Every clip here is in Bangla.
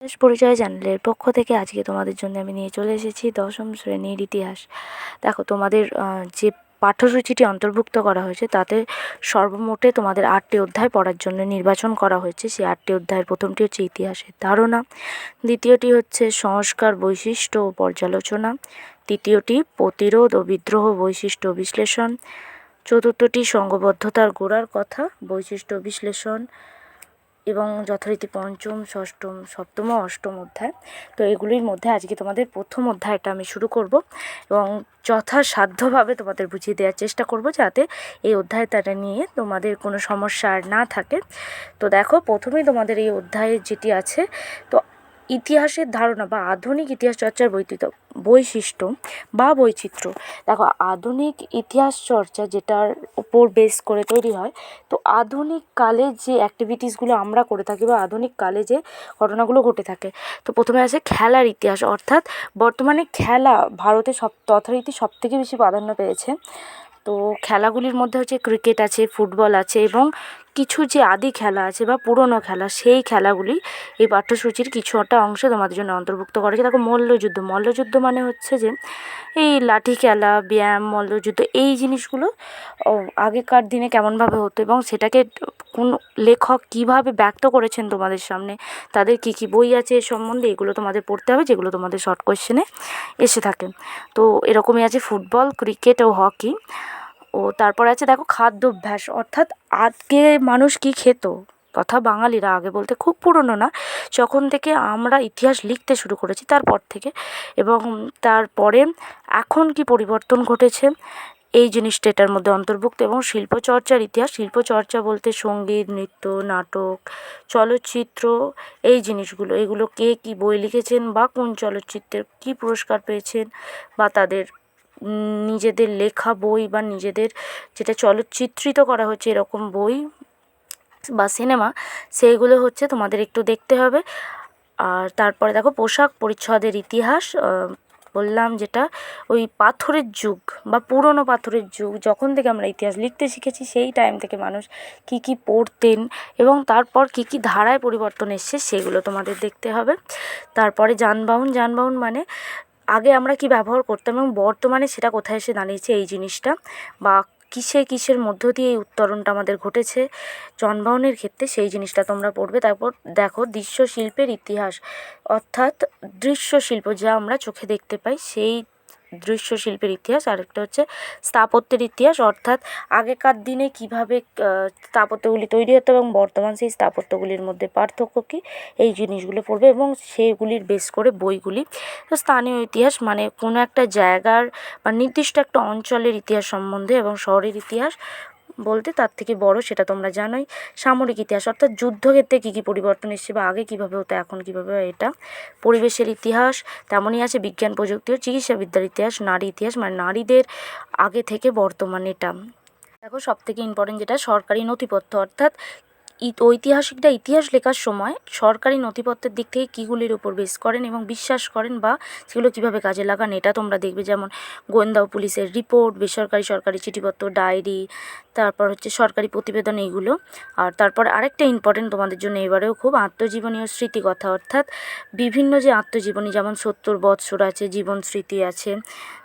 দেশ পরিচয় চ্যানেলের পক্ষ থেকে আজকে তোমাদের জন্য আমি নিয়ে চলে এসেছি দশম শ্রেণীর ইতিহাস। দেখো, তোমাদের যে পাঠ্যসূচিটি অন্তর্ভুক্ত করা হয়েছে তাতে সর্বমোটে তোমাদের 8টি অধ্যায় পড়ার জন্য নির্বাচন করা হয়েছে। সেই 8টি অধ্যায়ের প্রথমটি হচ্ছে ইতিহাসের ধারণা, দ্বিতীয়টি হচ্ছে সংস্কার বৈশিষ্ট্য ও পর্যালোচনা, তৃতীয়টি প্রতিরোধ ও বিদ্রোহ বৈশিষ্ট্য বিশ্লেষণ, চতুর্থটি সংঘবদ্ধতার গোড়ার কথা বৈশিষ্ট্য বিশ্লেষণ এবং যথারীতি পঞ্চম, ষষ্ঠম, সপ্তম ও অষ্টম অধ্যায়। তো এগুলির মধ্যে আজকে তোমাদের প্রথম অধ্যায়টা আমি শুরু করব এবং যথাসাধ্যভাবে তোমাদের বুঝিয়ে দেওয়ার চেষ্টা করব যাতে এই অধ্যায়টা নিয়ে তোমাদের কোনো সমস্যা আর না থাকে। তো দেখো, প্রথমেই তোমাদের এই অধ্যায়ে যেটি আছে, তো ইতিহাসের ধারণা বা আধুনিক ইতিহাস চর্চার বৈশিষ্ট্য বা বৈচিত্র্য। দেখো, আধুনিক ইতিহাস চর্চা যেটার উপর বেস করে তৈরি হয়, তো আধুনিক কালে যে অ্যাক্টিভিটিসগুলো আমরা করে থাকি বা আধুনিক কালে যে ঘটনাগুলো ঘটে থাকে, তো প্রথমে আছে খেলার ইতিহাস, অর্থাৎ বর্তমানে খেলা ভারতে যথারীতি সবথেকে বেশি প্রাধান্য পেয়েছে। তো খেলাগুলির মধ্যে হচ্ছে ক্রিকেট আছে, ফুটবল আছে এবং কিছু যে আদি খেলা আছে বা পুরনো খেলা, সেই খেলাগুলি এই পাঠ্যসূচির কিছু একটা অংশে তোমাদের জন্য অন্তর্ভুক্ত করা হয়েছে। দেখো, মল্লযুদ্ধ মানে হচ্ছে যে এই লাঠি খেলা, ব্যায়াম, মল্লযুদ্ধ, এই জিনিসগুলো আগেকার দিনে কেমনভাবে হতো এবং সেটাকে কোন লেখক কীভাবে ব্যক্ত করেছেন তোমাদের সামনে, তাদের কী কী বই আছে এ সম্বন্ধে, এগুলো তোমাদের পড়তে হবে, যেগুলো তোমাদের শর্ট কোয়েশ্চেনে এসে থাকে। তো এরকমই আছে ফুটবল, ক্রিকেট ও হকি। ও তারপর আছে দেখো খাদ্যাভ্যাস, অর্থাৎ আগে মানুষ কী খেত, তথা বাঙালিরা, আগে বলতে খুব পুরনো না, যখন থেকে আমরা ইতিহাস লিখতে শুরু করেছি তারপর থেকে, এবং তারপরে এখন কি পরিবর্তন ঘটেছে এই জিনিসটা এটার মধ্যে অন্তর্ভুক্ত। এবং শিল্পচর্চার ইতিহাস, শিল্পচর্চা বলতে সঙ্গীত, নৃত্য, নাটক, চলচ্চিত্র, এই জিনিসগুলো, এগুলো কে কী বই লিখেছেন বা কোন চলচ্চিত্রের কী পুরস্কার পেয়েছেন বা তাদের নিজেদের লেখা বই বা নিজেদের যেটা চলচ্চিত্রিত করা হচ্ছে এরকম বই বা সিনেমা, সেইগুলো হচ্ছে তোমাদের একটু দেখতে হবে। আর তারপরে দেখো পোশাক পরিচ্ছদের ইতিহাস, বললাম যেটা ওই পাথরের যুগ বা পুরনো পাথরের যুগ, যখন থেকে আমরা ইতিহাস লিখতে শিখেছি সেই টাইম থেকে মানুষ কী কী পড়তেন এবং তারপর কী কী ধারায় পরিবর্তন এসছে সেগুলো তোমাদের দেখতে হবে। তারপরে যানবাহন মানে আগে আমরা কি ব্যবহার করতাম এবং বর্তমানে সেটা কোথায় এসে দাঁড়িয়েছে এই জিনিসটা, বা কিসের মধ্য দিয়ে এই উত্তরণটা আমাদের ঘটেছে যানবাহনের ক্ষেত্রে, সেই জিনিসটা তোমরা পড়বে। তারপর দেখো দৃশ্যশিল্পের ইতিহাস, অর্থাৎ দৃশ্যশিল্প যা আমরা চোখে দেখতে পাই সেই দৃশ্যশিল্পের ইতিহাস। আরেকটা হচ্ছে স্থাপত্যের ইতিহাস, অর্থাৎ আগেকার দিনে কীভাবে স্থাপত্যগুলি তৈরি হতো এবং বর্তমান সেই স্থাপত্যগুলির মধ্যে পার্থক্য কী, এই জিনিসগুলো পড়বে এবং সেগুলির বেস করে বইগুলি। তো স্থানীয় ইতিহাস মানে কোনো একটা জায়গার বা নির্দিষ্ট একটা অঞ্চলের ইতিহাস সম্বন্ধে, এবং শহরের ইতিহাস বলতে তার থেকে বড় সেটা তোমরা জানোই। সামরিক ইতিহাস, অর্থাৎ যুদ্ধক্ষেত্রে কী কী পরিবর্তন এসেছে বা আগে কীভাবে হতো এখন কীভাবে হয় এটা। পরিবেশের ইতিহাস, তেমনই আছে বিজ্ঞান প্রযুক্তি ও চিকিৎসাবিদ্যার ইতিহাস। নারী ইতিহাস মানে নারীদের আগে থেকে বর্তমানে এটা। দেখো, সবথেকে ইম্পর্টেন্ট যেটা সরকারি নথিপত্র, অর্থাৎ ঐতিহাসিকরা ইতিহাস লেখার সময় সরকারি নথিপত্রের দিক থেকে কীগুলির উপর বেস করেন এবং বিশ্বাস করেন বা সেগুলো কীভাবে কাজে লাগান এটা তোমরা দেখবে। যেমন গোয়েন্দা ও পুলিশের রিপোর্ট, বেসরকারি সরকারি চিঠিপত্র, ডায়েরি, তারপর হচ্ছে সরকারি প্রতিবেদন, এইগুলো। আর তারপর আরেকটা ইম্পর্টেন্ট তোমাদের জন্য এবারেও খুব, আত্মজীবনী ও স্মৃতিকথা, অর্থাৎ বিভিন্ন যে আত্মজীবনী, যেমন 70 বৎসর আছে, জীবন স্মৃতি আছে,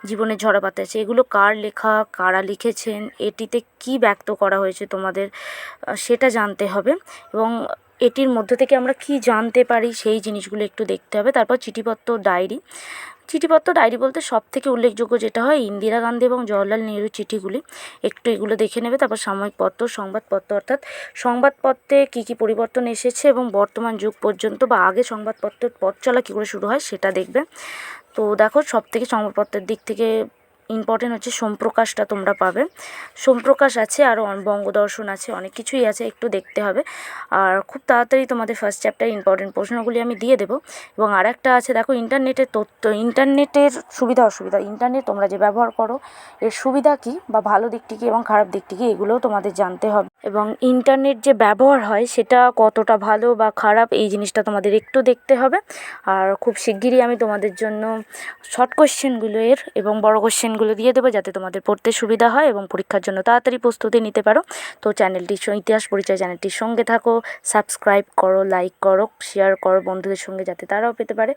জীবনের ঝরাপাতা আছে, এগুলো কার লেখা, কারা লিখেছেন, এটিতে কী ব্যক্ত করা হয়েছে তোমাদের সেটা জানতে হবে এবং এটির মধ্য থেকে আমরা কী জানতে পারি সেই জিনিসগুলো একটু দেখতে হবে। তারপর চিঠিপত্র ডায়েরি বলতে সবথেকে উল্লেখযোগ্য যেটা হয় ইন্দিরা গান্ধী এবং জওহরলাল নেহরুর চিঠিগুলি, একটু এগুলো দেখে নেবে। তারপর সাময়িক পত্র, সংবাদপত্র, অর্থাৎ সংবাদপত্রে কী কী পরিবর্তন এসেছে এবং বর্তমান যুগ পর্যন্ত বা আগে সংবাদপত্রের পথ চলা কী করে শুরু হয় সেটা দেখবে। তো দেখো, সবথেকে সংবাদপত্রের দিক থেকে ইম্পর্টেন্ট হচ্ছে সোমপ্রকাশটা তোমরা পাবে। সোমপ্রকাশ আছে, আরও বঙ্গদর্শন আছে, অনেক কিছুই আছে, একটু দেখতে হবে। আর খুব তাড়াতাড়ি তোমাদের ফার্স্ট চ্যাপ্টার ইম্পর্টেন্ট প্রশ্নগুলি আমি দিয়ে দেবো। এবং আরেকটা আছে দেখো ইন্টারনেটের তথ্য, ইন্টারনেটের সুবিধা অসুবিধা, ইন্টারনেট তোমরা যে ব্যবহার করো এর সুবিধা কী বা ভালো দিকটি কী এবং খারাপ দিকটি কী, এগুলোও তোমাদের জানতে হবে। এবং ইন্টারনেট যে ব্যবহার হয় সেটা কতটা ভালো বা খারাপ এই জিনিসটা তোমাদের একটু দেখতে হবে। আর খুব শিগগিরই আমি তোমাদের জন্য শর্ট কোশ্চেনগুলো এর এবং বড় কোশ্চেন কোশ্চেনগুলো দিয়ে দেবো যাতে তোমাদের পড়তে সুবিধা হয় এবং পরীক্ষার জন্য তাড়াতাড়ি প্রস্তুতি নিতে পারো। তো ইতিহাস পরিচয় চ্যানেলটির সঙ্গে থাকো, সাবস্ক্রাইব করো, লাইক করো, শেয়ার করো বন্ধুদের সঙ্গে যাতে তারাও পেতে পারে।